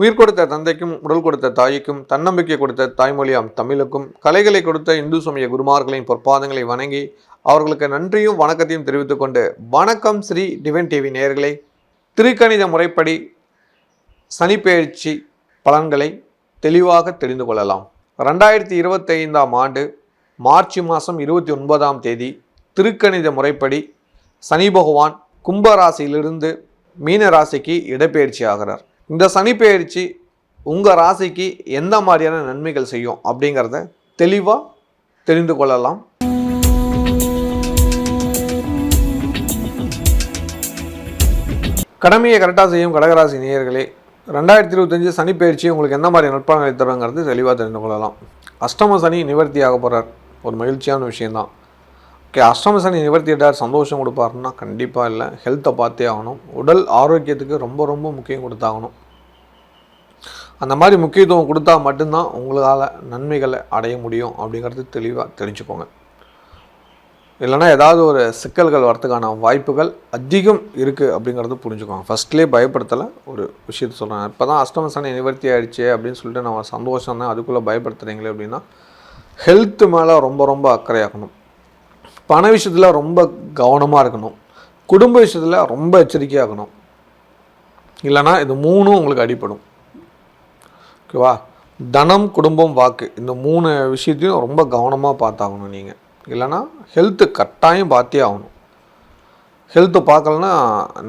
உயிர் கொடுத்த தந்தைக்கும் உடல் கொடுத்த தாய்க்கும் தன்னம்பிக்கை கொடுத்த தாய்மொழியாம் தமிழுக்கும் கலைகளை கொடுத்த இந்து சமய குருமார்களின் பொற்பாதங்களை வணங்கி அவர்களுக்கு நன்றியும் வணக்கத்தையும் தெரிவித்துக் கொண்டு, வணக்கம் ஸ்ரீ டிவைன் டிவி நேயர்களே. திருக்கணித முறைப்படி சனிப்பெயர்ச்சி பலன்களை தெளிவாக தெரிந்து கொள்ளலாம். 2025ஆம் ஆண்டு மார்ச் மாதம் 29ஆம் தேதி திருக்கணித முறைப்படி சனி பகவான் கும்பராசியிலிருந்து மீன ராசிக்கு இடப்பெயர்ச்சி ஆகிறார். இந்த சனிப்பெயர்ச்சி உங்கள் ராசிக்கு எந்த மாதிரியான நன்மைகள் செய்யும் அப்படிங்கிறத தெளிவாக தெரிந்து கொள்ளலாம். கடமையை கரெக்டாக செய்யும் கடகராசி நேயர்களே, 2025 சனிப்பெயர்ச்சி உங்களுக்கு எந்த மாதிரி நற்பலன்களை தருங்கிறது தெளிவாக தெரிந்து கொள்ளலாம். அஷ்டம சனி நிவர்த்தி ஆக போகிறார். ஒரு மகிழ்ச்சியான விஷயந்தான். ஓகே, அஷ்டம சனி நிவர்த்தி ஆகிட்டார், சந்தோஷம் கொடுப்பாருன்னா கண்டிப்பாக இல்லை. ஹெல்த்தை பார்த்தே ஆகணும். உடல் ஆரோக்கியத்துக்கு ரொம்ப ரொம்ப முக்கியம் கொடுத்தாகணும். அந்த மாதிரி முக்கியத்துவம் கொடுத்தா மட்டும்தான் உங்களால் நன்மைகளை அடைய முடியும் அப்படிங்கிறது தெளிவாக தெரிஞ்சுக்கோங்க. இல்லைனா ஏதாவது ஒரு சிக்கல்கள் வரத்துக்கான வாய்ப்புகள் அதிகம் இருக்குது அப்படிங்கிறது புரிஞ்சுக்கோங்க. ஃபஸ்ட்லேயே பயப்படுத்தலை, ஒரு விஷயத்த சொல்கிறேன். இப்போ தான் அஷ்டம சனி நிவர்த்தி ஆகிடுச்சு அப்படின்னு சொல்லிட்டு நம்ம சந்தோஷம் தான் அதுக்குள்ளே பயப்படுத்துகிறீங்களே அப்படின்னா, ஹெல்த்து மேலே ரொம்ப ரொம்ப அக்கறையாகணும். பண விஷயத்தில் ரொம்ப கவனமாக இருக்கணும். குடும்ப விஷயத்தில் ரொம்ப எச்சரிக்கையாகணும். இல்லைனா இது மூணும் உங்களுக்கு அடிப்படும். ஓகேவா? தனம், குடும்பம், வாக்கு, இந்த 3 விஷயத்தையும் ரொம்ப கவனமாக பார்த்தாகணும் நீங்கள். இல்லைனா ஹெல்த்து கட்டாயம் பார்த்தே ஆகணும். ஹெல்த்து பார்க்கலன்னா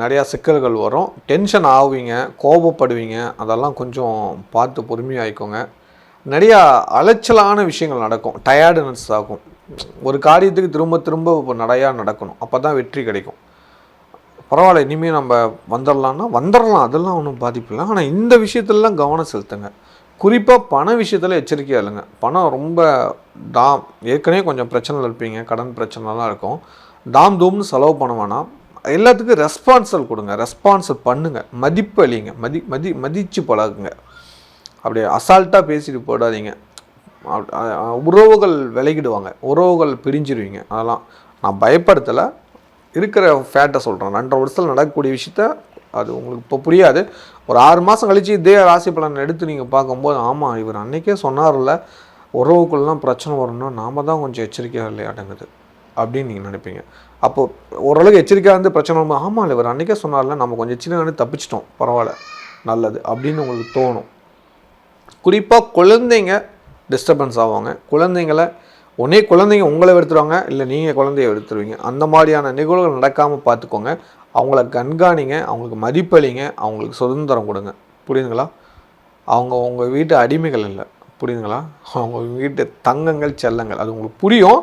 நிறையா சிக்கல்கள் வரும். டென்ஷன் ஆகுவீங்க, கோபப்படுவீங்க. அதெல்லாம் கொஞ்சம் பார்த்து பொறுமையாகிக்கோங்க. நிறையா அலைச்சலான விஷயங்கள் நடக்கும். டயர்டுனஸ் ஆகும். ஒரு காரியத்துக்கு திரும்ப திரும்ப நிறையா நடக்கணும். அப்போ தான் வெற்றி கிடைக்கும். பரவாயில்ல, இனிமேல் நம்ம வந்துடலாம், அதெல்லாம் ஒன்றும் பாதிப்பு இல்லை. ஆனால் இந்த விஷயத்துலலாம் கவனம் செலுத்துங்க. குறிப்பாக பண விஷயத்தில் எச்சரிக்கையாக இல்லைங்க. பணம் ரொம்ப ஏற்கனவே கொஞ்சம் பிரச்சனைகள் இருப்பீங்க, கடன் பிரச்சனைலாம் இருக்கும். தூம்னு செலவு பண்ண வேணாம். எல்லாத்துக்கும் ரெஸ்பான்சிபிள் கொடுங்க, ரெஸ்பான்சிபிள் பண்ணுங்கள், மதிப்பு அளிங்க, மதித்து பழகுங்க. அப்படியே அசால்ட்டாக பேசிட்டு போடாதீங்க. உறவுகள் விலகிடுவாங்க, உறவுகள் பிரிஞ்சிருவீங்க. அதெல்லாம் நான் பயப்படுத்தலை, இருக்கிற ஃபேட்டை சொல்கிறேன். 2.5 வருஷத்தில் நடக்கக்கூடிய விஷயத்த அது உங்களுக்கு இப்போ புரியாது. ஒரு 6 மாதம் கழித்து இதே ராசி பலன் எடுத்து நீங்கள் பார்க்கும்போது, ஆமாம் இவர் அன்றைக்கே சொன்னார்ல உறவுக்குள்ளலாம் பிரச்சனை வரணும்னா நாம் தான் கொஞ்சம் எச்சரிக்கையாக இல்லையாட்டங்குது அப்படின்னு நீங்கள் நினைப்பீங்க. அப்போது ஓரளவுக்கு எச்சரிக்கையாக இருந்து பிரச்சனை வரும்போது, ஆமாம் இவர் அன்றைக்கே சொன்னார்ல நம்ம கொஞ்சம் எச்சரிக்கையாக தப்பிச்சிட்டோம், பரவாயில்ல, நல்லது அப்படின்னு உங்களுக்கு தோணும். குறிப்பாக குழந்தைங்க டிஸ்டர்பன்ஸ் ஆவாங்க. குழந்தைங்க உங்களை வெறுத்துருவாங்க, இல்லை நீங்கள் குழந்தைய வெறுத்துருவீங்க. அந்த மாதிரியான நிகழ்வுகள் நடக்காமல் பார்த்துக்கோங்க. அவங்கள கண்காணிங்க, அவங்களுக்கு மதிப்பளிங்க, அவங்களுக்கு சுதந்திரம் கொடுங்க. புரியுதுங்களா? அவங்க உங்கள் வீட்டு அடிமைகள் இல்லை, புரியுதுங்களா? அவங்க வீட்டு தங்கங்கள், செல்லங்கள். அது உங்களுக்கு புரியும்.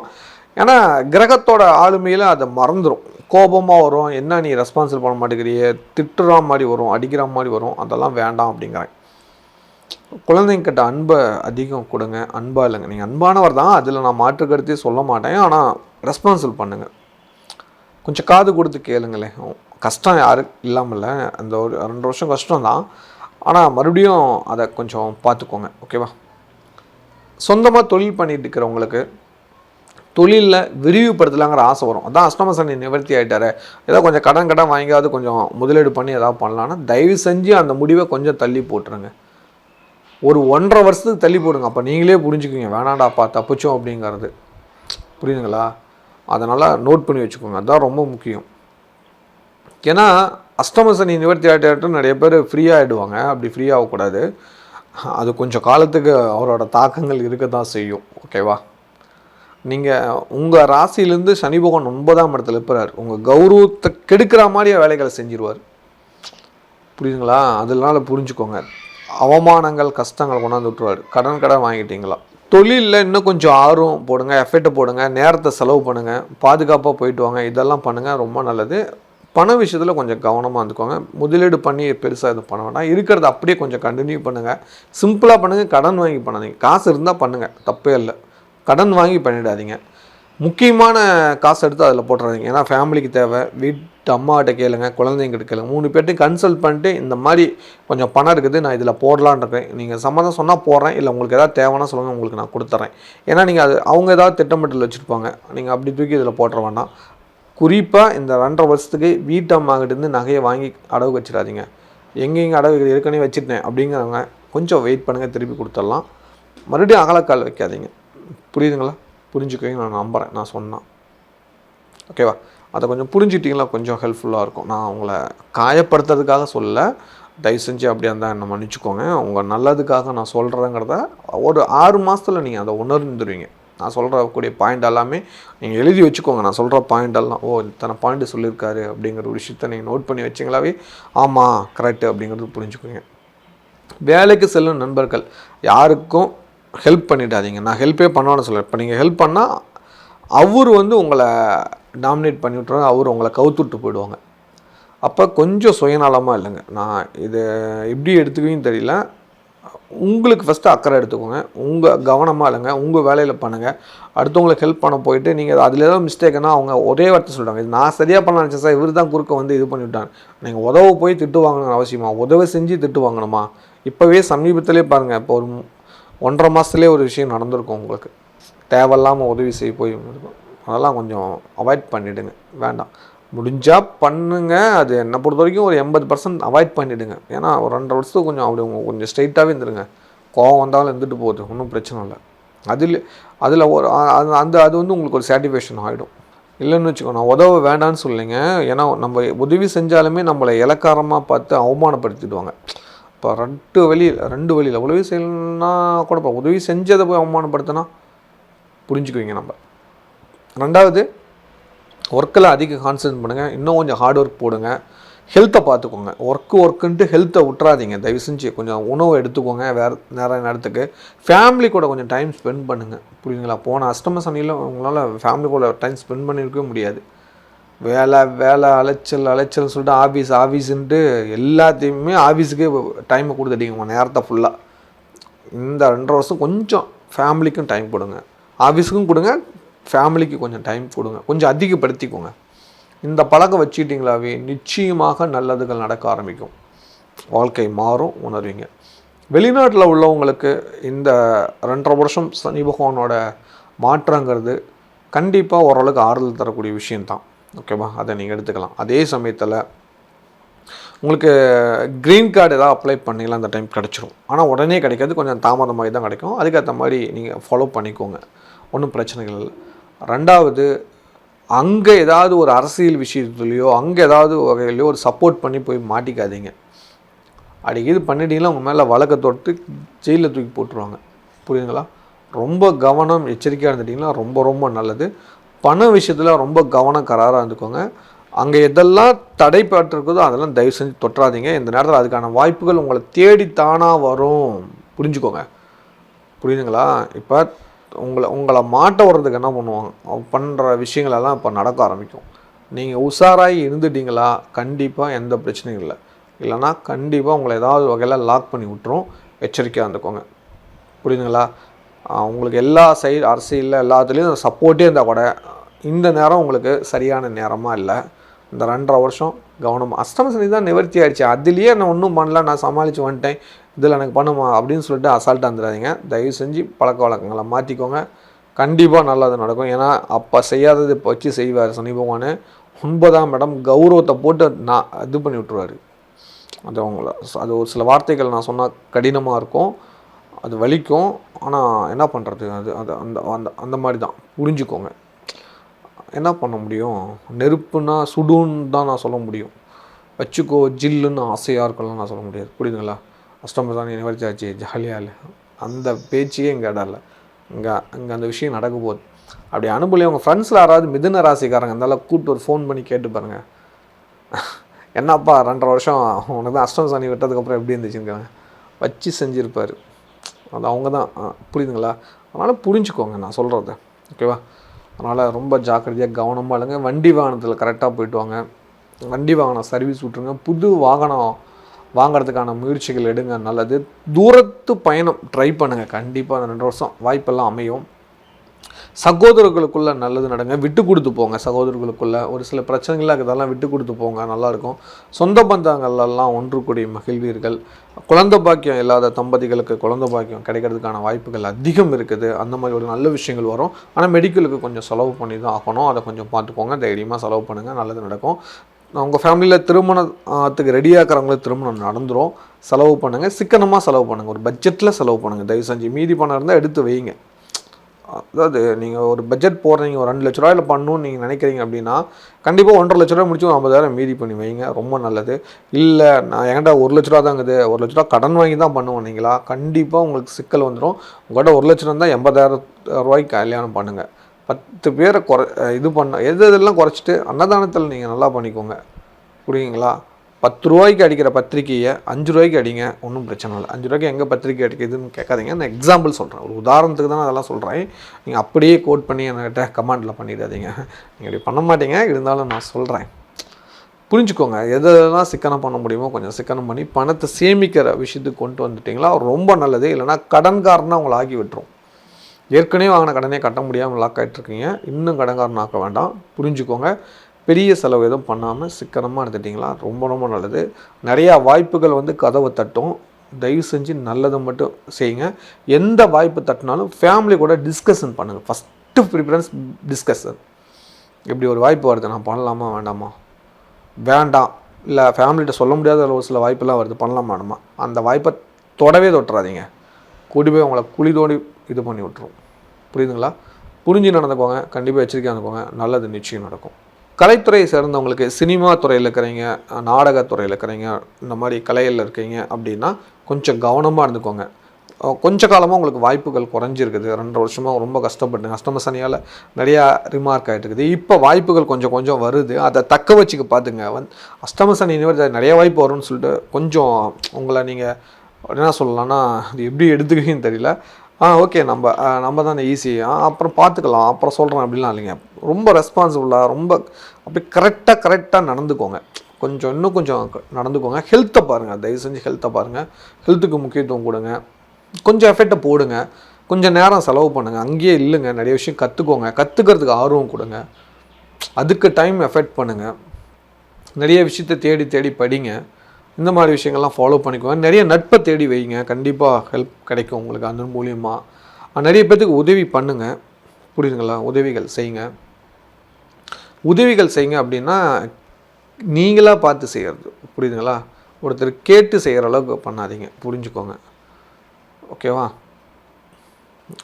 ஏன்னா கிரகத்தோட ஆளுமையில் அதை மறந்துடும். கோபமாக வரும், என்ன நீ ரெஸ்பான்சிபிள் பண்ண மாட்டேங்கிறிய, திட்டுற மாதிரி வரும், அடிக்கிற மாதிரி வரும். அதெல்லாம் வேண்டாம் அப்படிங்கிறேன். குழந்தைங்கிட்ட அன்பை அதிகம் கொடுங்க. அன்பாக இல்லைங்க, நீங்கள் அன்பானவர் தான், அதில் நான் மாற்று கருத்தே சொல்ல மாட்டேன். ஆனால் ரெஸ்பான்சிபிள் பண்ணுங்கள். கொஞ்சம் காது கொடுத்து கேளுங்களேன். கஷ்டம் யாரும் இல்லாமல், அந்த ஒரு 2 வருஷம் கஷ்டம் தான். ஆனால் மறுபடியும் அதை கொஞ்சம் பார்த்துக்கோங்க. ஓகேவா? சொந்தமாக தொழில் பண்ணிட்டு இருக்கிறவங்களுக்கு தொழிலில் விரிவுபடுத்தலாங்கிற ஆசை வரும். அதான் அஷ்டம சனி நிவர்த்தி ஆகிட்டாரு, ஏதோ கொஞ்சம் கடன் வாங்கியாவது கொஞ்சம் முதலீடு பண்ணி ஏதாவது பண்ணலான்னா தயவு செஞ்சு அந்த முடிவை கொஞ்சம் தள்ளி போட்டுருங்க. ஒரு 1.5 வருஷத்துக்கு தள்ளி போடுங்க. அப்போ நீங்களே புரிஞ்சுக்குவீங்க, வேணாடாப்பா தப்பிச்சோம் அப்படிங்கிறது. புரியுதுங்களா? அதனால் நோட் பண்ணி வச்சுக்கோங்க. அதுதான் ரொம்ப முக்கியம். ஏன்னா அஷ்டம சனி நிவர்த்தி ஆகிட்டு நிறைய பேர் ஃப்ரீயாகிடுவாங்க. அப்படி ஃப்ரீ ஆகக்கூடாது. அது கொஞ்சம் காலத்துக்கு அவரோட தாக்கங்கள் இருக்க தான் செய்யும். ஓகேவா? நீங்கள் உங்கள் ராசியிலேருந்து சனி பகவான் 9ஆம் இடத்துல இருப்பார். உங்கள் கௌரவத்தை கெடுக்கிற மாதிரியே வேலைகளை செஞ்சிருவார். புரியுதுங்களா? அதனால புரிஞ்சுக்கோங்க. அவமானங்கள், கஷ்டங்கள் கொண்டாந்து விட்டுருவார். கடன் வாங்கிட்டீங்களா? தொழிலில் இன்னும் கொஞ்சம் ஆர்வம் போடுங்க, எஃபெக்ட் போடுங்க, நேரத்தை செலவு பண்ணுங்கள், பாதுகாப்பாக போயிட்டு வாங்க. இதெல்லாம் பண்ணுங்கள், ரொம்ப நல்லது. பண விஷயத்தில் கொஞ்சம் கவனமாக இருந்துக்கோங்க. முதலீடு பண்ணி பெருசாக எதுவும் பண்ண வேண்டாம். இருக்கிறத அப்படியே கொஞ்சம் கண்டினியூ பண்ணுங்கள். சிம்பிளாக பண்ணுங்கள். கடன் வாங்கி பண்ணாதீங்க. காசு இருந்தால் பண்ணுங்கள், தப்பே இல்லை. கடன் வாங்கி பண்ணிடாதீங்க. முக்கியமான காசு எடுத்து அதில் போட்டுறாதீங்க. ஏன்னா ஃபேமிலிக்கு தேவை. வீட்டு அம்மாகிட்ட கேளுங்க, குழந்தைங்கிட்ட கேளுங்க. 3 பேர்ட்டையும் கன்சல்ட் பண்ணிட்டு இந்த மாதிரி கொஞ்சம் பணம் இருக்குது, நான் இதில் போடலான்னு இருக்கேன், நீங்கள் சம்மந்தம் சொன்னால் போடுறேன், இல்லை உங்களுக்கு எதாவது தேவைன்னா சொல்லுங்கள், உங்களுக்கு நான் கொடுத்துட்றேன். ஏன்னா நீங்கள் அவங்க ஏதாவது திட்டமிட்டல் வச்சுருப்பாங்க, நீங்கள் அப்படி தூக்கி இதில் போட்டுற வேண்டாம். குறிப்பாக இந்த 2.5 வருஷத்துக்கு வீட்டு அம்மாக்கிட்டேருந்து நகையை வாங்கி அடகு வச்சிடாதீங்க. எங்கெங்கே அடகு ஏற்கனவே வச்சுட்டேன் அப்படிங்கிறவங்க கொஞ்சம் வெயிட் பண்ணுங்கள், திருப்பி கொடுத்துடலாம். மறுபடியும் அகலக்கால் வைக்காதீங்க. புரியுதுங்களா? புரிஞ்சுக்குவீங்க நான் நம்புகிறேன் நான் சொன்னேன். ஓகேவா? அதை கொஞ்சம் புரிஞ்சுட்டிங்களா கொஞ்சம் ஹெல்ப்ஃபுல்லாக இருக்கும். நான் உங்களை காயப்படுத்துறதுக்காக சொல்லலை, தயவு செஞ்சு அப்படியே இருந்தால் என்னை மன்னிச்சிக்கோங்க. உங்கள் நல்லதுக்காக நான் சொல்கிறேங்கிறத ஒரு 6 மாதத்தில் நீங்கள் அதை உணர்ந்துருவீங்க. நான் சொல்கிறக்கூடிய பாயிண்ட் எல்லாமே நீங்கள் எழுதி வச்சுக்கோங்க. நான் சொல்கிற பாயிண்டெல்லாம் இத்தனை பாயிண்ட்டு சொல்லியிருக்காரு அப்படிங்கிற ஒரு விஷயத்த நீங்கள் நோட் பண்ணி வச்சிங்களாவே ஆமாம் கரெக்டு அப்படிங்கிறது புரிஞ்சுக்கோங்க. வேலைக்கு செல்லும் நண்பர்கள் யாருக்கும் ஹெல்ப் பண்ணிடாதீங்க. நான் ஹெல்ப்பே பண்ணுவான்னு சொல்லுவேன். இப்போ நீங்கள் ஹெல்ப் பண்ணால் அவர் உங்களை டாமினேட் பண்ணி விட்ருவாங்க, அவர் உங்களை கவுத்துட்டு போயிடுவாங்க. அப்போ கொஞ்சம் சுயநலமாக இல்லைங்க. நான் இதை எப்படி எடுத்துக்குவீங்கன்னு தெரியல. உங்களுக்கு ஃபஸ்ட்டு அக்கறை எடுத்துக்கோங்க. உங்கள் கவனமாக இல்லைங்க, உங்கள் வேலையில் பண்ணுங்கள். அடுத்தவங்களுக்கு ஹெல்ப் பண்ண போயிட்டு நீங்கள் அதில் ஏதாவது மிஸ்டேக்குன்னா அவங்க ஒரே வார்த்தை சொல்கிறாங்க, இது நான் சரியாக பண்ண நினச்சேன் சார், இவர் தான் குறுக்க இது பண்ணிவிட்டாங்க. நீங்கள் உதவ போய் திட்டு வாங்கணும்னு அவசியமா? உதவி செஞ்சு திட்டு வாங்கணுமா? இப்போவே சமீபத்திலே பாருங்கள், இப்போ ஒரு 1.5 மாதத்துலேயே ஒரு விஷயம் நடந்திருக்கும் உங்களுக்கு. தேவையில்லாமல் உதவி செய்ய போய் இருக்கும். அதெல்லாம் கொஞ்சம் அவாய்ட் பண்ணிவிடுங்க, வேண்டாம். முடிஞ்சால் பண்ணுங்கள். அது என்னை பொறுத்த வரைக்கும் ஒரு 80% அவாய்ட் பண்ணிவிடுங்க. ஏன்னா ஒரு 2.5 வருஷத்துக்கு கொஞ்சம் அப்படி கொஞ்சம் ஸ்ட்ரைட்டாகவே இருந்துருங்க. கோவம் வந்தாலும் இருந்துட்டு போகுது, ஒன்றும் பிரச்சனை இல்லை. அதில் ஒரு அது உங்களுக்கு ஒரு சாட்டிஸ்ஃபேக்ஷன் ஆகிடும். இல்லைன்னு வச்சுக்கோ, நான் உதவ வேண்டான்னு சொல்லிங்க. ஏன்னா நம்ம உதவி செஞ்சாலுமே நம்மளை இலக்காரமாக பார்த்து அவமானப்படுத்திடுவாங்க. இப்போ 2 வழியில் உதவி செய்யணுன்னா கூட இப்போ உதவி செஞ்சதை போய் அவமானப்படுத்தினா புரிஞ்சுக்குவீங்க. நம்ம 2வது ஒர்க்கில் அதிக கான்சன்ட்ரேட் பண்ணுங்கள். இன்னும் கொஞ்சம் ஹார்ட் ஒர்க் போடுங்க. ஹெல்த்தை பார்த்துக்கோங்க. ஒர்க்குன்ட்டு ஹெல்த்தை விட்றாதீங்க தயவு செஞ்சு. கொஞ்சம் உணவு எடுத்துக்கோங்க வேறு நேரத்துக்கு. ஃபேமிலி கூட கொஞ்சம் டைம் ஸ்பெண்ட் பண்ணுங்கள். புரியுதுங்களா? போன அஷ்டம சனியில் உங்களால் ஃபேமிலி கூட டைம் ஸ்பெண்ட் பண்ணியிருக்கவே முடியாது. வேலை அலைச்சல் சொல்லிட்டு ஆஃபீஸுன்ட்டு எல்லாத்தையுமே ஆஃபீஸுக்கே டைமை கொடுத்துட்டீங்க உங்கள் நேரத்தை ஃபுல்லாக. இந்த 2.5 வருஷம் கொஞ்சம் ஃபேமிலிக்கும் டைம் கொடுங்க, ஆஃபீஸுக்கும் கொடுங்க, ஃபேமிலிக்கு கொஞ்சம் டைம் கொடுங்க, கொஞ்சம் அதிகப்படுத்திக்கோங்க. இந்த பழக்கம் வச்சுக்கிட்டிங்களாவே நிச்சயமாக நல்லதுகள் நடக்க ஆரம்பிக்கும். வாழ்க்கை மாறும், உணர்வீங்க. வெளிநாட்டில் உள்ளவங்களுக்கு இந்த 2.5 வருஷம் சனி பகவானோட மாற்றங்கிறது கண்டிப்பாக ஓரளவுக்கு ஆறுதல் தரக்கூடிய விஷயந்தான். ஓகேவா? அதை நீங்கள் எடுத்துக்கலாம். அதே சமயத்தில் உங்களுக்கு க்ரீன் கார்டு ஏதாவது அப்ளை பண்ணிங்களா அந்த டைம் கிடச்சிரும். ஆனால் உடனே கிடைக்காது, கொஞ்சம் தாமதமாக தான் கிடைக்கும். அதுக்கேற்ற மாதிரி நீங்கள் ஃபாலோ பண்ணிக்கோங்க, ஒன்றும் பிரச்சனைகள் இல்லை. 2வது, அங்கே ஏதாவது ஒரு அரசியல் விஷயத்துலையோ அங்கே ஏதாவது வகையிலையோ ஒரு சப்போர்ட் பண்ணி போய் மாட்டிக்காதீங்க. இது பண்ணிட்டீங்கன்னா உங்கள் மேலே வழக்கை தொட்டு ஜெயிலில் தூக்கி போட்டுருவாங்க. புரியுதுங்களா? ரொம்ப கவனம், எச்சரிக்கையாக இருந்துட்டிங்கன்னா ரொம்ப ரொம்ப நல்லது. பண விஷயத்தில் ரொம்ப கவனக்காராக இருந்துக்கோங்க. அங்கே எதெல்லாம் தடைப்பட்டிருக்குதோ அதெல்லாம் தயவு செஞ்சு தொற்றாதீங்க. இந்த நேரத்தில் அதுக்கான வாய்ப்புகள் உங்களை தேடித்தானாக வரும். புரிஞ்சுக்கோங்க. புரியுதுங்களா? இப்போ உங்களை மாட்ட வர்றதுக்கு என்ன பண்ணுவாங்க, பண்ணுற விஷயங்களெல்லாம் இப்போ நடக்க ஆரம்பிக்கும். நீங்கள் உஷாராகி இருந்துட்டிங்களா கண்டிப்பாக எந்த பிரச்சனையும் இல்லை. இல்லைனா கண்டிப்பாக உங்களை ஏதாவது வகையில் லாக் பண்ணி விட்டுரும். எச்சரிக்கையாக இருந்துக்கோங்க. புரியுதுங்களா? உங்களுக்கு எல்லா அரசியலில் எல்லாத்துலேயும் சப்போர்ட்டே இருந்தால் கூட இந்த நேரம் உங்களுக்கு சரியான நேரமாக இல்லை. இந்த 2.5 வருஷம் கவனம். அஷ்டம சனி தான் நிவர்த்தி ஆகிடுச்சு, அதுலேயே நான் ஒன்றும் பண்ணல, நான் சமாளித்து வந்துட்டேன், இதில் எனக்கு பண்ணுமா அப்படின்னு சொல்லிட்டு அசால்ட்டாக இருந்துடாதீங்க. தயவு செஞ்சு பழக்க வழக்கங்களை மாற்றிக்கோங்க. கண்டிப்பாக நல்லது நடக்கும். ஏன்னா அப்போ செய்யாதது இப்போ வச்சு செய்வார் சனி பகவான். 9ஆம் இடம் கௌரவத்தை போட்டு இது பண்ணி விட்ருவார். அது ஒரு சில வார்த்தைகள் நான் சொன்னால் கடினமாக இருக்கும், அது வலிக்கும். ஆனால் என்ன பண்ணுறது, அது அந்த மாதிரி தான். புரிஞ்சுக்கோங்க. என்ன பண்ண முடியும், நெருப்புனா சுடுன்னு தான் நான் சொல்ல முடியும். வச்சுக்கோ ஜில்லுன்னு ஆசையாக இருக்கலாம் நான் சொல்ல முடியாது. புரியுதுங்களா? அஷ்டம சனி நிவர்த்தி ஆச்சு, ஜாலியாக இல்லை, அந்த பேச்சையே இங்கே இடம் இல்லை. இங்கே அந்த விஷயம் நடக்க போகுது. அப்படி அனுபவம் உங்கள் ஃப்ரெண்ட்ஸில் யாராவது மிதுன ராசிக்காரங்க இருந்தாலும் கூப்பிட்டு ஒரு ஃபோன் பண்ணி கேட்டு பாருங்கள். என்னப்பா 2.5 வருஷம் உனக்கு தான் அஷ்டம சனி விட்டதுக்கப்புறம் எப்படி இருந்துச்சுங்க வச்சு செஞ்சுருப்பார். அது அவங்க தான். புரியுதுங்களா? அதனால் புரிஞ்சுக்கோங்க நான் சொல்கிறத. ஓகேவா? அதனால் ரொம்ப ஜாக்கிரதையாக கவனமாக இல்லைங்க. வண்டி வாகனத்தில் கரெக்டாக போய்ட்டு வாங்க. வண்டி வாகனம் சர்வீஸ் விட்ருங்க. புது வாகனம் வாங்கிறதுக்கான முயற்சிகள் எடுங்க, நல்லது. தூரத்து பயணம் ட்ரை பண்ணுங்கள். கண்டிப்பாக அந்த 2 வருஷம் வாய்ப்பெல்லாம் அமையும். சகோதரர்களுக்குள்ளே நல்லது நடங்க. விட்டு கொடுத்து போங்க. சகோதரர்களுக்குள்ளே ஒரு சில பிரச்சனைகளாக இருக்கிறதெல்லாம் விட்டு கொடுத்து போங்க, நல்லாயிருக்கும். சொந்த பந்தங்கள்லாம் ஒன்று கூடிய மகிழ்வீர்கள். குழந்தை பாக்கியம் இல்லாத தம்பதிகளுக்கு குழந்தை பாக்கியம் கிடைக்கிறதுக்கான வாய்ப்புகள் அதிகம் இருக்குது. அந்த மாதிரி ஒரு நல்ல விஷயங்கள் வரும். ஆனால் மெடிக்கலுக்கு கொஞ்சம் செலவு பண்ணி தான் ஆகணும். அதை கொஞ்சம் பார்த்துக்கோங்க. தைரியமாக செலவு பண்ணுங்கள், நல்லது நடக்கும். உங்கள் ஃபேமிலியில் திருமணத்துக்கு ரெடியாகிறவங்களுக்கு திருமணம் நடந்துடும். செலவு பண்ணுங்கள், சிக்கனமாக செலவு பண்ணுங்கள், ஒரு பட்ஜெட்டில் செலவு பண்ணுங்கள் தயவு செஞ்சு. மீதி பணம் இருந்தால் எடுத்து வைங்க. அதாவது நீங்கள் ஒரு பட்ஜெட் போடுறீங்க, ஒரு 2 லட்ச ரூபாயில் பண்ணணும்னு நீங்கள் நினைக்கிறீங்க அப்படின்னா கண்டிப்பாக 1,50,000 ரூபா முடிச்சு 50,000 மீதி பண்ணி வைங்க, ரொம்ப நல்லது. இல்லை நான் என்கிட்ட 1 லட்ச ரூபா தாங்குது, 1 லட்ச ரூபா கடன் வாங்கி தான் பண்ணுவோன்னீங்களா, கண்டிப்பாக உங்களுக்கு சிக்கல் வந்துடும். உங்கள்கிட்ட 1 லட்சம் இருந்தால் 80,000 ரூபாய்க்கு கல்யாணம் பண்ணுங்கள். 10 பேரை இது பண்ண இதெல்லாம் குறைச்சிட்டு அன்னதானத்தில் நீங்கள் நல்லா பண்ணிக்கோங்க, புரியுங்களா? 10 ரூபாய்க்கு அடிக்கிற பத்திரிக்கையை 5 ரூபாய்க்கு அடிங்க, ஒன்றும் பிரச்சனை இல்லை. 5 ரூபாய்க்கு எங்கே பத்திரிக்கை அடிக்கிறதுன்னு கேட்காதீங்க. நான் எக்ஸாம்பிள் சொல்கிறேன், ஒரு உதாரணத்துக்கு தான் அதெல்லாம் சொல்கிறேன். நீங்கள் அப்படியே கோட் பண்ணி என்கிட்ட கமெண்டில் பண்ணிடாதீங்க. நீங்கள் இப்படி பண்ண மாட்டீங்க, இருந்தாலும் நான் சொல்கிறேன், புரிஞ்சுக்கோங்க. எதெல்லாம் சிக்கனம் பண்ண முடியுமோ கொஞ்சம் சிக்கனம் பண்ணி பணத்தை சேமிக்கிற விஷயத்துக்கு கொண்டு வந்துட்டிங்களா ரொம்ப நல்லது. இல்லைனா கடன்காரனாக உங்களை ஆக்கி விட்டுரும். ஏற்கனவே வாங்கின கடனே கட்ட முடியாமல் லாக் ஆகிட்ருக்கீங்க, இன்னும் கடன்காரன் ஆக்க வேண்டாம், புரிஞ்சுக்கோங்க. பெரிய செலவு எதுவும் பண்ணாமல் சிக்கனமாக எடுத்துட்டிங்களா ரொம்ப ரொம்ப நல்லது. நிறையா வாய்ப்புகள் கதவை தட்டும், தயவு செஞ்சு நல்லதை மட்டும் செய்யுங்க. எந்த வாய்ப்பு தட்டினாலும் ஃபேமிலி கூட டிஸ்கஷன் பண்ணுங்கள். First preference discussion. இப்படி ஒரு வாய்ப்பு வருது, நான் பண்ணலாமா வேண்டாமா, வேண்டாம் இல்லை ஃபேமிலிகிட்ட சொல்ல முடியாத ஒரு சில வாய்ப்பெல்லாம் வருது, பண்ணலாமா வேண்டாமா, அந்த வாய்ப்பை தொடவே தொட்டுறாதீங்க. கூடி போய் உங்களை குழி தோண்டி இது பண்ணி விட்டுரும், புரியுதுங்களா? புரிஞ்சு நடந்துக்கோங்க, கண்டிப்பாக எச்சரிக்கையாக நடந்துக்கோங்க, நல்லது நிச்சயம் நடக்கும். கலைத்துறையை சேர்ந்தவங்களுக்கு, சினிமா துறையில் இருக்கிறீங்க, நாடகத்துறையில் இருக்கிறீங்க, இந்த மாதிரி கலையில் இருக்கீங்க அப்படின்னா கொஞ்சம் கவனமாக இருந்துக்கோங்க. கொஞ்ச காலமாக உங்களுக்கு வாய்ப்புகள் குறைஞ்சிருக்குது, 2 வருஷமாக ரொம்ப கஷ்டப்பட்டு அஷ்டம சனியால் நிறையா ரிமார்க் ஆகிட்டு இருக்குது. இப்போ வாய்ப்புகள் கொஞ்சம் கொஞ்சம் வருது, அதை தக்க வச்சுக்க பார்த்துங்க. அஷ்டம சனி நிறைய வாய்ப்பு வரும்னு சொல்லிட்டு கொஞ்சம் உங்களை நீங்கள் என்ன சொல்லலாம்னா அது எப்படி எடுத்துக்கிங்கன்னு தெரியல. ஓகே நம்ம தானே ஈஸி, அப்புறம் பார்த்துக்கலாம், அப்புறம் சொல்கிறேன் அப்படிலாம் இல்லைங்க. ரொம்ப ரெஸ்பான்சிபிளாக ரொம்ப அப்படி கரெக்டாக நடந்துக்கோங்க. இன்னும் கொஞ்சம் நடந்துக்கோங்க. ஹெல்த்தை பாருங்கள், தயவு செஞ்சு ஹெல்த்தை பாருங்கள். ஹெல்த்துக்கு முக்கியத்துவம் கொடுங்க, கொஞ்சம் எஃபெக்டை போடுங்க, கொஞ்சம் நேரம் செலவு பண்ணுங்கள். அங்கேயே இல்லைங்க, நிறைய விஷயம் கற்றுக்கோங்க, கற்றுக்கிறதுக்கு ஆர்வம் கொடுங்க, அதுக்கு டைம் எஃபெக்ட் பண்ணுங்கள். நிறைய விஷயத்தை தேடி படிங்க. இந்த மாதிரி விஷயங்கள்லாம் ஃபாலோ பண்ணிக்கோங்க. நிறைய நட்பை தேடி வைங்க, கண்டிப்பாக ஹெல்ப் கிடைக்கும் உங்களுக்கு அதன் மூலியமாக. நிறைய பேர்த்துக்கு உதவி பண்ணுங்கள், புரியுதுங்களா? உதவிகள் செய்யுங்க அப்படின்னா நீங்களாக பார்த்து செய்கிறது, புரியுதுங்களா? ஒருத்தர் கேட்டு செய்கிற அளவுக்கு பண்ணாதீங்க, புரிஞ்சுக்கோங்க, ஓகேவா?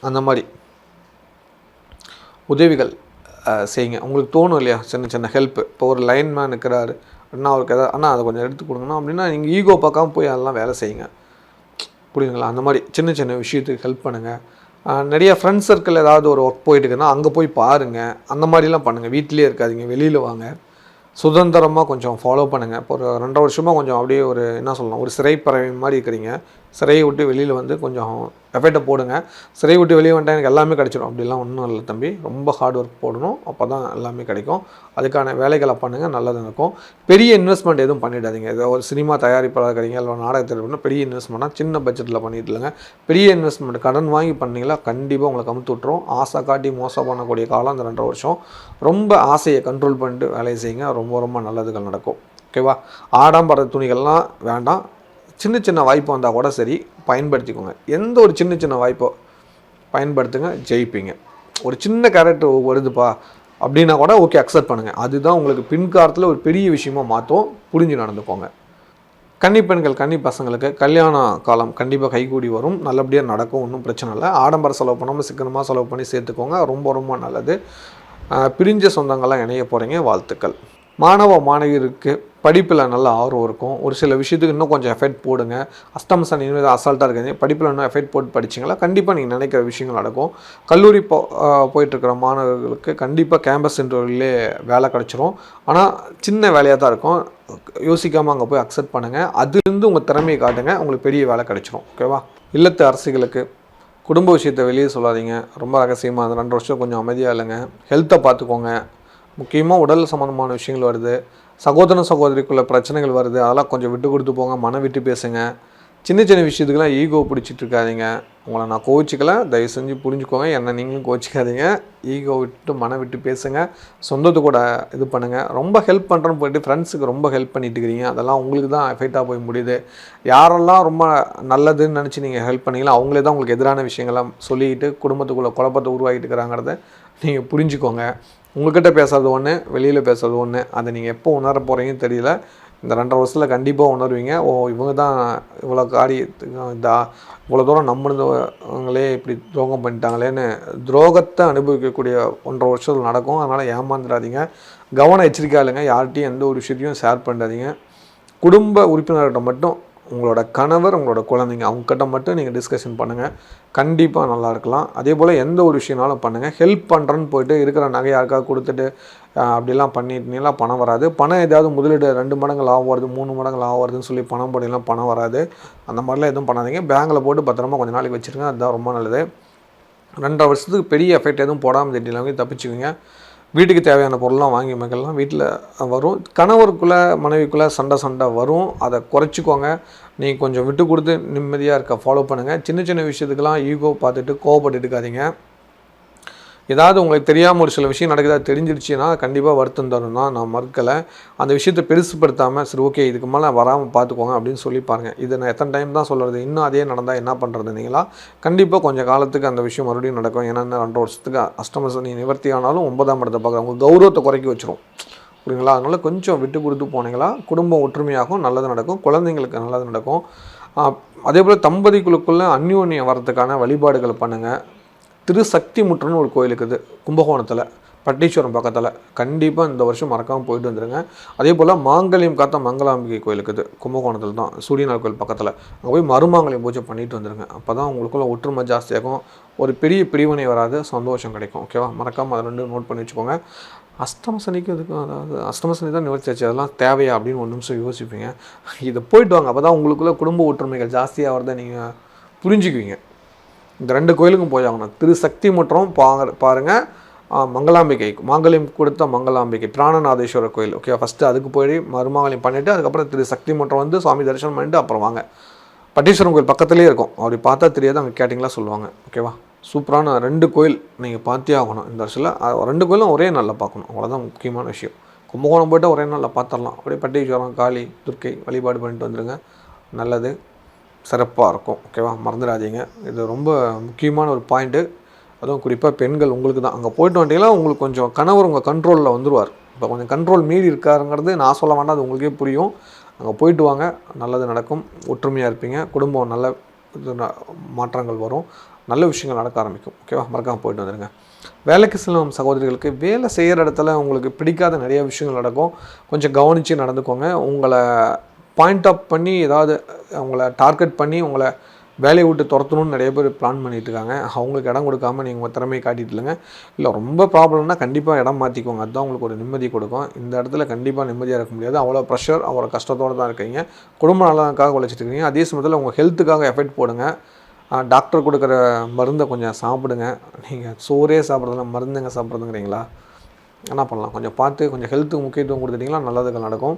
அந்த மாதிரி உதவிகள் செய்யுங்க. உங்களுக்கு தோணும் இல்லையா, சின்ன ஹெல்ப்பு. இப்போ ஒரு லைன்மேன் இருக்கிறாரு அண்ணா, அவருக்கு எதாவது அண்ணா அதை கொஞ்சம் எடுத்து கொடுங்கண்ணா அப்படின்னா நீங்கள் ஈகோ பார்க்காம போய் அதெல்லாம் வேலை செய்யுங்க, புரியுதுங்களா? அந்த மாதிரி சின்ன விஷயத்துக்கு ஹெல்ப் பண்ணுங்கள். நிறைய ஃப்ரெண்ட்ஸ் சர்க்கிள் ஏதாவது ஒரு ஒர்க் போயிட்டுருக்குன்னா அங்கே போய் பாருங்கள், அந்த மாதிரிலாம் பண்ணுங்கள். வீட்டிலே இருக்காதிங்க, வெளியில் வாங்க, சுதந்திரமாக கொஞ்சம் ஃபாலோ பண்ணுங்கள். இப்போ ஒரு 2 வருஷமாக கொஞ்சம் அப்படியே ஒரு என்ன சொல்லலாம், ஒரு சிறை பறவை மாதிரி இருக்கிறீங்க. சிறையை விட்டு வெளியில் கொஞ்சம் எஃபெக்டை போடுங்க. சிறையை விட்டு வெளியே வந்துட்டால் எனக்கு எல்லாமே கிடைச்சிடும் அப்படிலாம் ஒன்றும் இல்லை தம்பி. ரொம்ப ஹார்ட் ஒர்க் போடணும், அப்போ தான் எல்லாமே கிடைக்கும். அதுக்கான வேலைகளை பண்ணுங்கள், நல்லது இருக்கும். பெரிய இன்வெஸ்ட்மெண்ட் எதுவும் பண்ணிடாதீங்க. ஏதோ ஒரு சினிமா தயாரிப்பாளர் இருக்கிறீங்க, இல்லை நாடகத்தில் பண்ணால் பெரிய இன்வெஸ்ட்மெண்ட்டாக சின்ன பட்ஜெட்டில் பண்ணிட்டு இல்லைங்க. பெரிய இன்வெஸ்ட்மெண்ட் கடன் வாங்கி பண்ணிங்களா கண்டிப்பாக உங்களை கமுத்து விட்டுரும். ஆசை காட்டி மோசம் பண்ணக்கூடிய காலம் அந்த 2 வருஷம். ரொம்ப ஆசையை கண்ட்ரோல் பண்ணிட்டு வேலையை செய்யுங்க, ரொம்ப நல்லதுகள் நடக்கும், ஓகேவா? ஆடம்பர துணிகள்லாம் வேண்டாம். சின்ன வாய்ப்பு வந்தால் கூட சரி, பயன்படுத்திக்கோங்க. எந்த ஒரு சின்ன வாய்ப்போ பயன்படுத்துங்க, ஜெயிப்பீங்க. ஒரு சின்ன கேரக்டர் வருதுப்பா அப்படின்னா கூட ஓகே, அக்செப்ட் பண்ணுங்கள். அதுதான் உங்களுக்கு பின்காலத்தில் ஒரு பெரிய விஷயமா மாற்றும், புரிஞ்சு நடந்துக்கோங்க. கன்னிப்பெண்கள், கன்னி பசங்களுக்கு கல்யாண காலம் கண்டிப்பாக கைகூடி வரும், நல்லபடியாக நடக்கும், ஒன்றும் பிரச்சனை இல்லை. ஆடம்பர செலவு பண்ணாமல் சிக்கனமாக செலவு பண்ணி சேர்த்துக்கோங்க, ரொம்ப நல்லது. பிரிஞ்ச சொந்தங்கள்லாம் இணைய போகிறீங்க, வாழ்த்துக்கள். மாணவியருக்கு படிப்பில் நல்ல ஆர்வம் இருக்கும். ஒரு சில விஷயத்துக்கு இன்னும் கொஞ்சம் எஃபெக்ட் போடுங்க. அஷ்டம சனி அசால்ட்டாக இருக்காது, படிப்பில் இன்னும் எஃபெக்ட் போட்டு படிச்சிங்களா கண்டிப்பாக நீங்கள் நினைக்கிற விஷயங்கள் நடக்கும். கல்லூரி போயிட்டுருக்கிற மாணவர்களுக்கு கண்டிப்பாக கேம்பஸ் இன்டர்வியூலே வேலை கிடச்சிரும். ஆனால் சின்ன வேலையாக தான் இருக்கும், யோசிக்காமல் அங்கே போய் அக்செப்ட் பண்ணுங்கள். அதுலேருந்து உங்கள் திறமையை காட்டுங்க, உங்களுக்கு பெரிய வேலை கிடச்சிரும், ஓகேவா? இல்லத்து அரசிகளுக்கு குடும்ப விஷயத்தை வெளியே சொல்லாதீங்க, ரொம்ப ரகசியமாக. அந்த 2 வருஷம் கொஞ்சம் அமைதியாக இல்லைங்க. ஹெல்த்தை பார்த்துக்கோங்க, முக்கியமாக உடல் சம்மந்தமான விஷயங்கள் வருது, சகோதரிக்குள்ளே பிரச்சனைகள் வருது, அதெல்லாம் கொஞ்சம் விட்டு கொடுத்து போங்க, மனம் விட்டு பேசுங்க. சின்ன விஷயத்துக்கெல்லாம் ஈகோ பிடிச்சிட்டு இருக்காதிங்க. உங்களை நான் கோச்சிக்கல, தயவு செஞ்சு புரிஞ்சுக்கோங்க, என்ன நீங்களும் கோச்சிக்காதீங்க. ஈகோ விட்டு மனம் விட்டு பேசுங்க, சொந்தத்து கூட இது பண்ணுங்கள். ரொம்ப ஹெல்ப் பண்ணுறோன்னு போயிட்டு ஃப்ரெண்ட்ஸுக்கு ரொம்ப ஹெல்ப் பண்ணிட்டு இருக்கிறீங்க, அதெல்லாம் உங்களுக்கு தான் எஃபெக்டாக போய் முடியுது. யாரெல்லாம் ரொம்ப நல்லதுன்னு நினச்சி நீங்கள் ஹெல்ப் பண்ணீங்களோ அவங்களே தான் உங்களுக்கு எதிரான விஷயங்கள்லாம் சொல்லிக்கிட்டு குடும்பத்துக்குள்ளே குழப்பத்தை உருவாக்கிட்டு இருக்கிறாங்கிறத நீங்கள் புரிஞ்சுக்கோங்க. உங்கள்கிட்ட பேசுறது ஒன்று, வெளியில் பேசுறது ஒன்று. அதை நீங்கள் எப்போ உணர போகிறீங்கன்னு தெரியல. இந்த 2.5 வருஷத்தில் கண்டிப்பாக உணர்வீங்க. ஓ, இவங்க தான் இவ்வளோ இவ்வளோ தூரம் நம்பினவங்களே இப்படி துரோகம் பண்ணிட்டாங்களேன்னு. துரோகத்தை அனுபவிக்கக்கூடிய 1.5 வருஷத்தில் நடக்கும். அதனால் ஏமாந்துடாதீங்க. கவனம் எச்சரிக்கையாக இல்லைங்க. யார்கிட்டையும் எந்த ஒரு விஷயத்தையும் ஷேர் பண்ணாதீங்க. குடும்ப உறுப்பினர்கிட்ட மட்டும், உங்களோட கணவர், உங்களோட குழந்தைங்க, அவங்ககிட்ட மட்டும் நீங்கள் டிஸ்கஷன் பண்ணுங்கள். கண்டிப்பாக நல்லா இருக்கலாம். அதே போல் எந்த ஒரு விஷயம்னாலும் பண்ணுங்கள். ஹெல்ப் பண்ணுறேன்னு போய்ட்டு இருக்கிற நகை யாருக்காக கொடுத்துட்டு அப்படிலாம் பண்ணிட்டுனீங்களா பணம் வராது. பணம் ஏதாவது முதலீடு 2 மடங்கு லாபம் வருது, 3 மடங்கு லாபம் வருதுன்னு சொல்லி பணம் போடலாம், பணம் வராது. அந்த மாதிரிலாம் எதுவும் பண்ணாதீங்க. பேங்கில் போட்டு பத்திரமா கொஞ்சம் நாளைக்கு வச்சுருங்க. அதுதான் ரொம்ப நல்லது. 2.5 வருஷத்துக்கு பெரிய எஃபெக்ட் எதுவும் போடாமல் திட்டிலாமே தப்பிச்சுக்குங்க. வீட்டுக்கு தேவையான பொருள்லாம் வாங்கி மக்கள்லாம் வீட்டில் வரும். கணவருக்குள்ளே மனைவிக்குள்ளே சண்டை வரும். அதை குறைச்சிக்கோங்க. நீங்கள் கொஞ்சம் விட்டு கொடுத்து நிம்மதியாக இருக்க ஃபாலோ பண்ணுங்கள். சின்ன சின்ன விஷயத்துக்கெல்லாம் ஈகோ பார்த்துட்டு கோவப்பட்டு இருக்காதீங்க. ஏதாவது உங்களுக்கு தெரியாமல் ஒரு சில விஷயம் நடக்குதா தெரிஞ்சிருச்சுன்னா கண்டிப்பாக வருத்தம் தரும் தான், நான் மறுக்கலை. அந்த விஷயத்தை பெருசுப்படுத்தாமல் சரி ஓகே இதுக்கு மேலே வராமல் பார்த்துக்கோங்க அப்படின்னு சொல்லி பாருங்கள். இதை நான் எத்தனை டைம் தான் சொல்கிறது, இன்னும் அதே நடந்தால் என்ன பண்ணுறது நீங்களா? கண்டிப்பாக கொஞ்சம் காலத்துக்கு அந்த விஷயம் மறுபடியும் நடக்கும். ஏன்னா 2 வருஷத்துக்கு அஷ்டம சனி நிவர்த்தி ஆனாலும் 9ஆம் இடத்தை பார்க்குறேன், உங்கள் கௌரவத்தை குறைக்கி வச்சிரும். புரியுங்களா? அதனால் கொஞ்சம் விட்டு கொடுத்து போனீங்களா குடும்பம் ஒற்றுமையாகும், நல்லது நடக்கும், குழந்தைங்களுக்கு நல்லது நடக்கும். அதே போல் தம்பதிகளுக்குள்ளே அந்யோன்யம் வரதுக்கான வழிபாடுகளை பண்ணுங்கள். திருசக்தி முற்றம்னு ஒரு கோயில் இருக்குது கும்பகோணத்தில், பட்டீஸ்வரம் பக்கத்தில். கண்டிப்பாக இந்த வருஷம் மறக்காமல் போயிட்டு வந்துடுங்க. அதே போல் மாங்கல்யம் காத்த மங்களாம்பிகை கோயில் இருக்குது கும்பகோணத்தில் தான், சூரியனார் கோயில் பக்கத்தில். அங்கே போய் மருமாங்கல்யம் பூஜை பண்ணிட்டு வந்துடுங்க. அப்போ தான் உங்களுக்குள்ள ஒற்றுமை ஜாஸ்தியாகும், ஒரு பெரிய பிரிவினை வராது, சந்தோஷம் கிடைக்கும். ஓகேவா? மறக்காமல் அதை 2 நோட் பண்ணி வச்சுக்கோங்க. அஷ்டம சனிக்கு அதுக்கும், அதாவது அஷ்டம சனி தான் நிவர்த்தி ஆச்சு, அதெல்லாம் தேவையா அப்படின்னு ஒரு நிமிஷம் யோசிப்பீங்க. இதை போயிட்டு வாங்க. அப்போ தான் உங்களுக்குள்ள குடும்ப ஒற்றுமைகள் ஜாஸ்தியாக வரதை நீங்கள் புரிஞ்சுக்குவீங்க. இந்த 2 கோயிலுக்கும் போய் ஆகணும். திருசக்தி மற்றும் பாருங்கள், மங்களாம்பிகை மாங்கல்யம் கொடுத்த மங்களாம்பிகை பிராணநாதேஸ்வரர் கோயில். ஓகே, ஃபஸ்ட்டு அதுக்கு போய் மருமாங்கல்யம் பண்ணிவிட்டு அதுக்கப்புறம் திருசக்தி மற்றும் வந்து சுவாமி தரிசனம் பண்ணிவிட்டு அப்புறம் வாங்க. பட்டீஸ்வரம் கோயில் பக்கத்துலேயே இருக்கும், அப்படி பார்த்தா தெரியாது, அங்கே கேட்டிங்களா சொல்லுவாங்க. ஓகேவா? சூப்பரான 2 கோயில் நீங்கள் பார்த்தே ஆகணும் இந்த வருஷத்தில். 2 கோயிலும் ஒரே நாளில் பார்க்கணும், அவ்வளோதான் முக்கியமான விஷயம். கும்பகோணம் போய்ட்டு ஒரே நாளில் பார்த்துடலாம். அப்படியே பட்டீஸ்வரம் காளி துர்க்கை வழிபாடு பண்ணிட்டு வந்துடுங்க, நல்லது, சிறப்பாக இருக்கும். ஓகேவா? மறந்துடாதீங்க. இது ரொம்ப முக்கியமான ஒரு பாயிண்ட்டு. அதுவும் குறிப்பாக பெண்கள் உங்களுக்கு தான். அங்கே போய்ட்டு வந்துட்டீங்கன்னா உங்களுக்கு கொஞ்சம் கணவர் உங்கள் கண்ட்ரோலில் வந்துடுவார். இப்போ கொஞ்சம் கண்ட்ரோல் மீறி இருக்காருங்கிறது நான் சொல்ல வேண்டாம், அது உங்களுக்கே புரியும். அங்கே போயிட்டு வாங்க, நல்லது நடக்கும், ஒற்றுமையாக இருப்பீங்க, குடும்பம் நல்ல மாற்றங்கள் வரும், நல்ல விஷயங்கள் நடக்க ஆரம்பிக்கும். ஓகேவா? மறக்காமல் போயிட்டு வந்துடுங்க. வேலைக்கு செல்லும் சகோதரிகளுக்கு வேலை செய்கிற இடத்துல உங்களுக்கு பிடிக்காத நிறைய விஷயங்கள் நடக்கும். கொஞ்சம் கவனித்து நடந்துக்கோங்க. உங்களை பாயிண்ட் அப் பண்ணி ஏதாவது அவங்கள டார்கெட் பண்ணி உங்களை வேலையை விட்டு துரத்தணும்னு நிறைய பேர் பிளான் பண்ணிட்டு இருக்காங்க. அவங்களுக்கு இடம் கொடுக்காமல் நீங்கள் உங்கள் திறமையை காட்டிட்டு இல்லைங்க. இல்லை ரொம்ப ப்ராப்ளம்னா கண்டிப்பாக இடம் மாற்றிக்கோங்க, அதுதான் உங்களுக்கு ஒரு நிம்மதி கொடுக்கும். இந்த இடத்துல கண்டிப்பாக நிம்மதியாக இருக்க முடியாது, அவ்வளோ ப்ரெஷர், அவ்வளோ கஷ்டத்தோடு தான் இருக்கீங்க. குடும்ப நலனுக்காக உழைச்சிட்டு இருக்கீங்க. அதே சமயத்தில் உங்கள் ஹெல்த்துக்காக எஃபெக்ட் போடுங்க. டாக்டர் கொடுக்குற மருந்தை கொஞ்சம் சாப்பிடுங்க. நீங்கள் சோறே சாப்பிட்றதுல மருந்துங்க சாப்பிட்றதுங்கிறீங்களா? என்ன பண்ணலாம், கொஞ்சம் பார்த்து கொஞ்சம் ஹெல்த்துக்கு முக்கியத்துவம் கொடுத்துட்டிங்களா நல்லதுகள் நடக்கும்.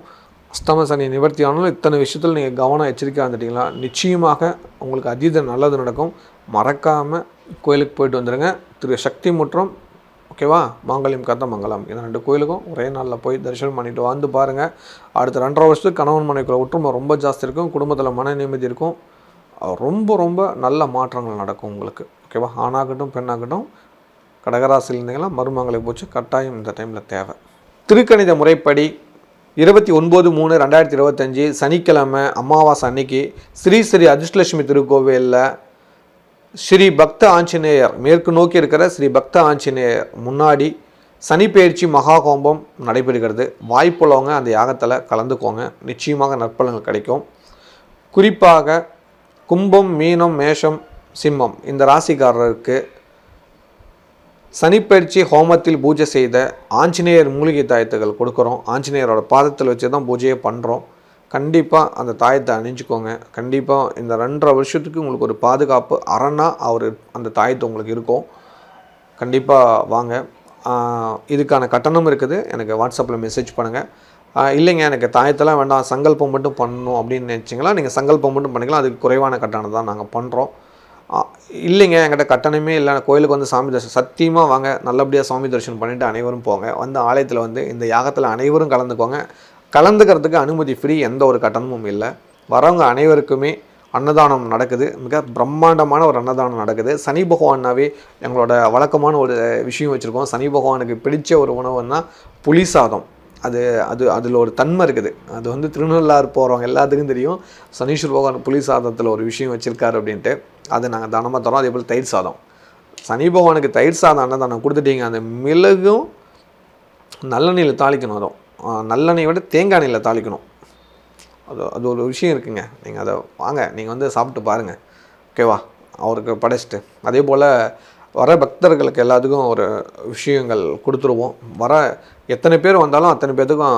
அஷ்டம சனி நிவர்த்தி ஆனாலும் இத்தனை விஷயத்தில் நீங்கள் கவனம் எச்சரிக்கையாக இருந்துட்டிங்களா நிச்சயமாக உங்களுக்கு அதீத நல்லது நடக்கும். மறக்காமல் கோயிலுக்கு போயிட்டு வந்துடுங்க. திரு சக்தி முற்றம், ஓகேவா, மாங்கல்யம் காத்த மங்கலம், இந்த 2 கோயிலுக்கும் ஒரே நாளில் போய் தரிசனம் பண்ணிவிட்டு வந்து பாருங்கள். அடுத்த 2.5 வருஷத்துக்கு கணவன் மனைவிக்குள்ள ஒற்றுமை ரொம்ப ஜாஸ்தி இருக்கும், குடும்பத்தில் மன நிம்மதி இருக்கும், ரொம்ப ரொம்ப நல்ல மாற்றங்கள் நடக்கும் உங்களுக்கு. ஓகேவா? ஆணாகட்டும் பெண்ணாகட்டும், கடகராசியில் இருந்தீங்கன்னா மருமங்களை போச்சு கட்டாயம் இந்த டைமில் தேவை. திருக்கணித முறைப்படி 29/3/2025 சனிக்கிழமை அமாவாசை அன்னைக்கு ஸ்ரீ ஸ்ரீ அதிர்ஷ்டலட்சுமி திருக்கோவிலில் ஸ்ரீ பக்த ஆஞ்சநேயர், மேற்கு நோக்கி இருக்கிற ஸ்ரீ பக்த ஆஞ்சநேயர் முன்னாடி சனிப்பெயர்ச்சி மகா கோம்பம் நடைபெறுகிறது. வாய்ப்புள்ளவங்க அந்த யாகத்தில் கலந்துக்கோங்க, நிச்சயமாக நற்பலன்கள் கிடைக்கும். குறிப்பாக கும்பம், மீனம், மேஷம், சிம்மம் இந்த ராசிக்காரருக்கு சனிப்பயிற்சி ஹோமத்தில் பூஜை செய்த ஆஞ்சநேயர் மூலிகை தாயத்துகள் கொடுக்குறோம். ஆஞ்சநேயரோட பாதத்தில் வச்சு தான் பூஜையை பண்ணுறோம். கண்டிப்பாக அந்த தாயத்தை அணிஞ்சிக்கோங்க. கண்டிப்பாக இந்த 2.5 வருஷத்துக்கு உங்களுக்கு ஒரு பாதுகாப்பு அரணா அவர் அந்த தாயத்தை உங்களுக்கு இருக்கும். கண்டிப்பாக வாங்க. இதுக்கான கட்டணம் இருக்குது, எனக்கு வாட்ஸ்அப்பில் மெசேஜ் பண்ணுங்கள். இல்லைங்க எனக்கு தாயத்தெல்லாம் வேண்டாம், சங்கல்பம் மட்டும் பண்ணணும் அப்படின்னு நினச்சிங்களா, நீங்கள் சங்கல்பம் மட்டும் பண்ணிக்கலாம், அதுக்கு குறைவான கட்டணம் தான் நாங்கள் பண்ணுறோம். இல்லைங்க என்கிட்ட கட்டணமே இல்லை, கோயிலுக்கு வந்து சாமி தரிசனம், சத்தியமாக வாங்க, நல்லபடியாக சாமி தரிசனம் பண்ணிவிட்டு அனைவரும் போங்க. வந்து ஆலயத்தில் வந்து இந்த யாகத்தில் அனைவரும் கலந்துக்கோங்க. கலந்துக்கிறதுக்கு அனுமதி ஃப்ரீ, எந்த ஒரு கட்டணமும் இல்லை. வரவங்க அனைவருக்குமே அன்னதானம் நடக்குது. மிக பிரம்மாண்டமான ஒரு அன்னதானம் நடக்குது. சனி பகவானாவே எங்களோட வழக்கமான ஒரு விஷயம் வச்சுருக்கோம். சனி பகவானுக்கு பிடிச்ச ஒரு உணவுன்னா புளி சாதம். அது அது அதில் ஒரு தன்மை இருக்குது. அது வந்து திருநள்ளாறு போகிறவங்க எல்லாத்துக்கும் தெரியும். சனீஸ்வர பகவான் புளி சாதத்தில் ஒரு விஷயம் வச்சுருக்காரு அப்படின்ட்டு. அதை நாங்கள் தானமாக தரோம். அதே போல் தயிர் சாதம். சனி பகவானுக்கு தயிர் சாதம் அன்னதானம் கொடுத்துட்டீங்க. அந்த மிளகும் நல்லெண்ணெயில் தாளிக்கணும். அதுவும் நல்லெண்ணெயை விட தேங்காய் எண்ணெயில் தாளிக்கணும். அது ஒரு விஷயம் இருக்குங்க. நீங்கள் அதை வாங்க, நீங்கள் வந்து சாப்பிட்டு பாருங்கள். ஓகேவா? அவருக்கு படைச்சிட்டு அதே போல் வர பக்தர்களுக்கு எல்லாத்துக்கும் ஒரு விஷயங்கள் கொடுத்துருவோம். வர எத்தனை பேர் வந்தாலும் அத்தனை பேர்த்துக்கும்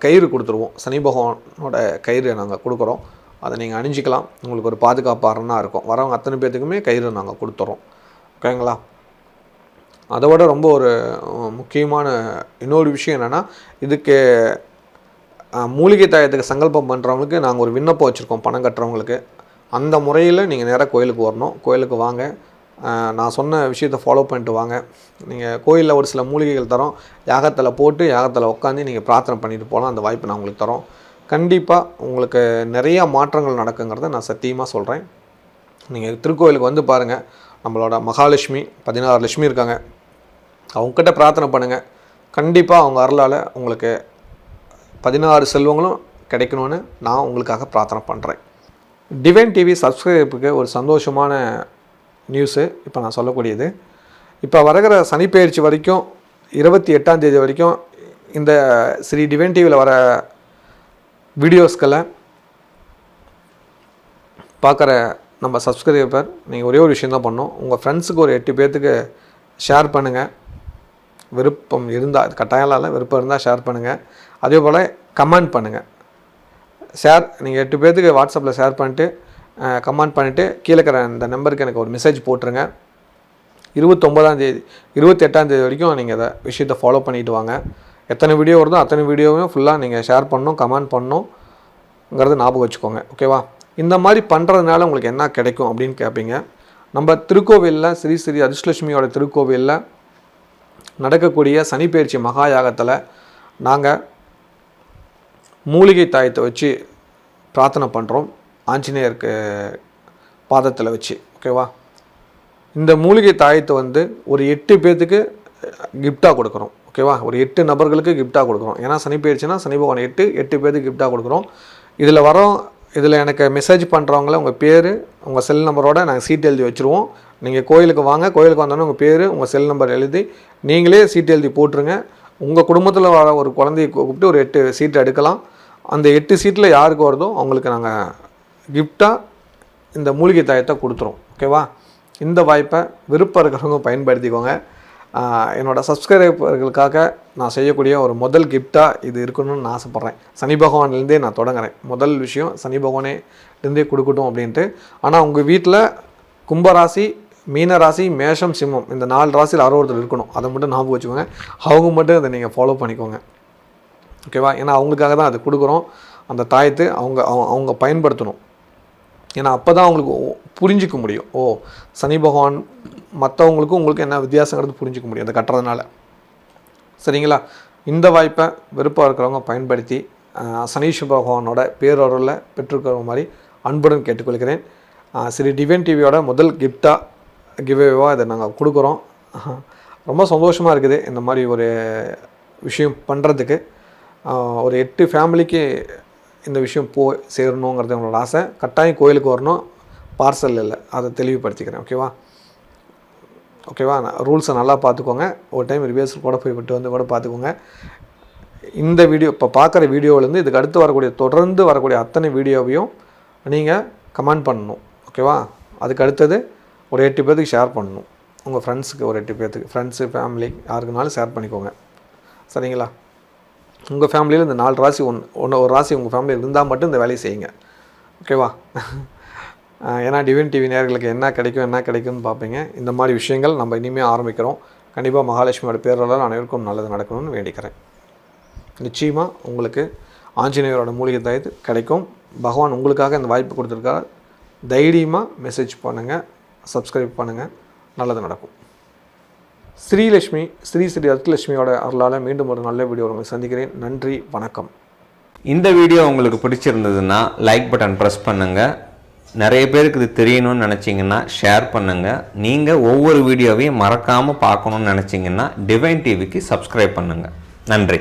கயிறு கொடுத்துருவோம். சனி பகவானோட கயிறு நாங்கள் கொடுக்குறோம். அதை நீங்கள் அணிஞ்சிக்கலாம். உங்களுக்கு ஒரு பாதுகாப்பாக இருக்கும். வரவங்க அத்தனை பேர்த்துக்குமே கயிறு நாங்கள் கொடுத்துறோம். ஓகேங்களா? அதை விட ரொம்ப ஒரு முக்கியமான இன்னொரு விஷயம் என்னென்னா, இதுக்கு மூலிகை தாயத்துக்கு சங்கல்பம் பண்ணுறவங்களுக்கு நாங்கள் ஒரு விண்ணப்பம் வச்சுருக்கோம். பணம் கட்டுறவங்களுக்கு அந்த முறையில் நீங்கள் நேராக கோயிலுக்கு வரணும். கோயிலுக்கு வாங்க, நான் சொன்ன விஷயத்தை ஃபாலோ பண்ணிட்டு வாங்க. நீங்கள் கோயிலில் ஒரு சில மூலிகைகள் தரோம். யாகத்தில் போட்டு யாகத்தில் உட்காந்து நீங்கள் பிரார்த்தனை பண்ணிட்டு போகலாம். அந்த வாய்ப்பு நான் உங்களுக்கு தரோம். கண்டிப்பாக உங்களுக்கு நிறையா மாற்றங்கள் நடக்குங்கிறத நான் சத்தியமாக சொல்கிறேன். நீங்கள் திருக்கோயிலுக்கு வந்து பாருங்கள். நம்மளோட மகாலட்சுமி 16 லட்சுமி இருக்காங்க. அவங்கக்கிட்ட பிரார்த்தனை பண்ணுங்கள். கண்டிப்பாக அவங்க அருளால் உங்களுக்கு 16 செல்வங்களும் கிடைக்கணும்னு நான் உங்களுக்காக பிரார்த்தனை பண்ணுறேன். டிவைன் டிவி சப்ஸ்கிரைபுக்கு ஒரு சந்தோஷமான நியூஸு இப்போ நான் சொல்லக்கூடியது. இப்போ வருகிற சனிப்பெயர்ச்சி வரைக்கும் 28ஆம் தேதி வரைக்கும் இந்த ஸ்ரீ டிவைன் டிவியில் வர வீடியோஸ்களை பார்க்குற நம்ம சப்ஸ்கிரைபர் நீங்கள் ஒரே ஒரு விஷயந்தான் பண்ணணும். உங்கள் ஃப்ரெண்ட்ஸுக்கு ஒரு 8 பேர்த்துக்கு ஷேர் பண்ணுங்கள். விருப்பம் இருந்தால், அது கட்டாயம் இல்லை, விருப்பம் இருந்தால் ஷேர் பண்ணுங்கள். அதே போல் கமெண்ட் பண்ணுங்கள். நீங்கள் 8 பேர்த்துக்கு வாட்ஸ்அப்பில் ஷேர் பண்ணிட்டு கமெண்ட் பண்ணிவிட்டு கீழே இருக்கிற இந்த நம்பருக்கு எனக்கு ஒரு மெசேஜ் போட்டுருங்க. 29ஆம் தேதி 28ஆம் தேதி வரைக்கும் நீங்கள் அதை விஷயத்தை ஃபாலோ பண்ணிட்டு வாங்க. எத்தனை வீடியோ வருதோ அத்தனை வீடியோவையும் ஃபுல்லாக நீங்கள் ஷேர் பண்ணணும், கமெண்ட் பண்ணணுங்கிறது ஞாபகம் வச்சுக்கோங்க. ஓகேவா? இந்த மாதிரி பண்ணுறதுனால உங்களுக்கு என்ன கிடைக்கும் அப்படின்னு கேட்பீங்க. நம்ம திருக்கோவிலில் ஸ்ரீ ஸ்ரீ அதிர்ஷ்டலட்சுமியோட திருக்கோவிலில் நடக்கக்கூடிய சனிப்பெயர்ச்சி மகா யாகத்தில் நாங்கள் மூலிகை தாயத்தை வச்சு பிரார்த்தனை பண்ணுறோம். ஆஞ்சநேயருக்கு பாதத்தில் வச்சு. ஓகேவா? இந்த மூலிகை தாயத்தை வந்து ஒரு 8 பேர்த்துக்கு கிஃப்டாக கொடுக்குறோம். ஓகேவா? ஒரு 8 நபர்களுக்கு கிஃப்டாக கொடுக்குறோம். ஏன்னா சனிப்பெயர்ச்சினா சனி பகவான் 8 பேர்த்துக்கு கிஃப்டாக கொடுக்குறோம். இதில் எனக்கு மெசேஜ் பண்ணுறவங்கள உங்கள் பேர், உங்கள் செல் நம்பரோடு நாங்கள் சீட் எழுதி வச்சுருவோம். நீங்கள் கோயிலுக்கு வாங்க. கோயிலுக்கு வந்தோன்னே உங்கள் பேர், உங்கள் செல் நம்பர் எழுதி நீங்களே சீட் எழுதி போட்டுருங்க. உங்கள் குடும்பத்தில் வர ஒரு குழந்தையை கூப்பிட்டு ஒரு 8 சீட்டு எடுக்கலாம். அந்த 8 சீட்டில் யாருக்கு வருதோ அவங்களுக்கு நாங்கள் கிஃப்டாக இந்த மூலிகை தாயத்தை கொடுத்துரும். ஓகேவா? இந்த வாய்ப்பை விருப்பம் இருக்கிறவங்க பயன்படுத்திக்கோங்க. என்னோடய சப்ஸ்கிரைபர்களுக்காக நான் செய்யக்கூடிய ஒரு முதல் கிஃப்டாக இது இருக்கணும்னு நான் ஆசைப்பட்றேன். சனி பகவான்லேருந்தே நான் தொடங்குறேன். முதல் விஷயம் சனி பகவானேலேருந்தே கொடுக்கட்டும் அப்படின்ட்டு. ஆனால் உங்கள் வீட்டில் கும்பராசி, மீனராசி, மேஷம், சிம்மம் இந்த 4 ராசியில் யாரோ ஒருத்தர் இருக்கணும். அதை மட்டும் ஞாபகம் வச்சுக்கோங்க. அவங்க மட்டும் அதை நீங்கள் ஃபாலோ பண்ணிக்கோங்க. ஓகேவா? ஏன்னா அவங்களுக்காக தான் அது கொடுக்குறோம். அந்த தாயத்தை அவங்க பயன்படுத்தணும். ஏன்னா அப்போ தான் அவங்களுக்கு புரிஞ்சிக்க முடியும். ஓ, சனி பகவான் மற்றவங்களுக்கும் உங்களுக்கு என்ன வித்தியாசங்கிறது புரிஞ்சிக்க முடியும் அதை கட்டுறதுனால. சரிங்களா? இந்த வாய்ப்பை விருப்பம் இருக்கிறவங்க பயன்படுத்தி சனீஸ்வர பகவானோட பேரருளை பெற்றுக்கிற மாதிரி அன்புடன் கேட்டுக்கொள்கிறேன். ஸ்ரீ டிவைன் டிவியோட முதல் கிவ்அவேவாக இதை நாங்கள் கொடுக்குறோம். ரொம்ப சந்தோஷமாக இருக்குது இந்த மாதிரி ஒரு விஷயம் பண்ணுறதுக்கு. ஒரு 8 ஃபேமிலிக்கு இந்த விஷயம் சேரணுங்கிறது என்னோட ஆசை. கட்டாயம் கோயிலுக்கு வரணும், பார்சல் இல்லை, அதை தெளிவுபடுத்திக்கிறேன். ஓகேவா? ரூல்ஸை நல்லா பார்த்துக்கோங்க. ஒரு டைம் ரிவர்ஸில் கூட போய் விட்டு வந்து கூட பார்த்துக்கோங்க. இந்த வீடியோ இப்போ பார்க்குற வீடியோவிலேருந்து இதுக்கு அடுத்து தொடர்ந்து வரக்கூடிய அத்தனை வீடியோவையும் நீங்கள் கமெண்ட் பண்ணணும். ஓகேவா? அதுக்கு அடுத்தது ஒரு 8 பேர்த்துக்கு ஷேர் பண்ணணும். உங்கள் ஃப்ரெண்ட்ஸுக்கு ஒரு 8 பேர்த்துக்கு, ஃப்ரெண்ட்ஸு, ஃபேமிலி யாருக்குனாலும் ஷேர் பண்ணிக்கோங்க. சரிங்களா? உங்கள் ஃபேமிலியில் இந்த 4 ராசி ஒரு ராசி உங்கள் ஃபேமிலியில் இருந்தால் மட்டும் இந்த வேலையை செய்யுங்க. ஓகேவா? ஏன்னா டிவைன் டிவி நேயர்களுக்கு என்ன கிடைக்கும்னு பார்ப்பீங்க. இந்த மாதிரி விஷயங்கள் நம்ம இனிமேல் ஆரம்பிக்கிறோம். கண்டிப்பாக மகாலட்சுமியோட பேரால் அனைவருக்கும் நல்லது நடக்கணும்னு வேண்டிக்கிறேன். நிச்சயமாக உங்களுக்கு ஆஞ்சநேயரோட மூலிகை தாயத்து கிடைக்கும். பகவான் உங்களுக்காக இந்த வாய்ப்பு கொடுத்துருக்கார். தைரியமாக மெசேஜ் பண்ணுங்கள், சப்ஸ்கிரைப் பண்ணுங்கள், நல்லது நடக்கும். ஸ்ரீலட்சுமி ஸ்ரீ அதிர்ஷ்டலட்சுமியோட அருளால் மீண்டும் ஒரு நல்ல வீடியோ உங்களை சந்திக்கிறேன். நன்றி, வணக்கம். இந்த வீடியோ உங்களுக்கு பிடிச்சிருந்ததுன்னா லைக் பட்டன் ப்ரெஸ் பண்ணுங்கள். நிறைய பேருக்கு இது தெரியணும்னு நினச்சிங்கன்னா ஷேர் பண்ணுங்கள். நீங்கள் ஒவ்வொரு வீடியோவையும் மறக்காமல் பார்க்கணுன்னு நினச்சிங்கன்னா டிவைன் டிவிக்கு சப்ஸ்கிரைப் பண்ணுங்கள். நன்றி.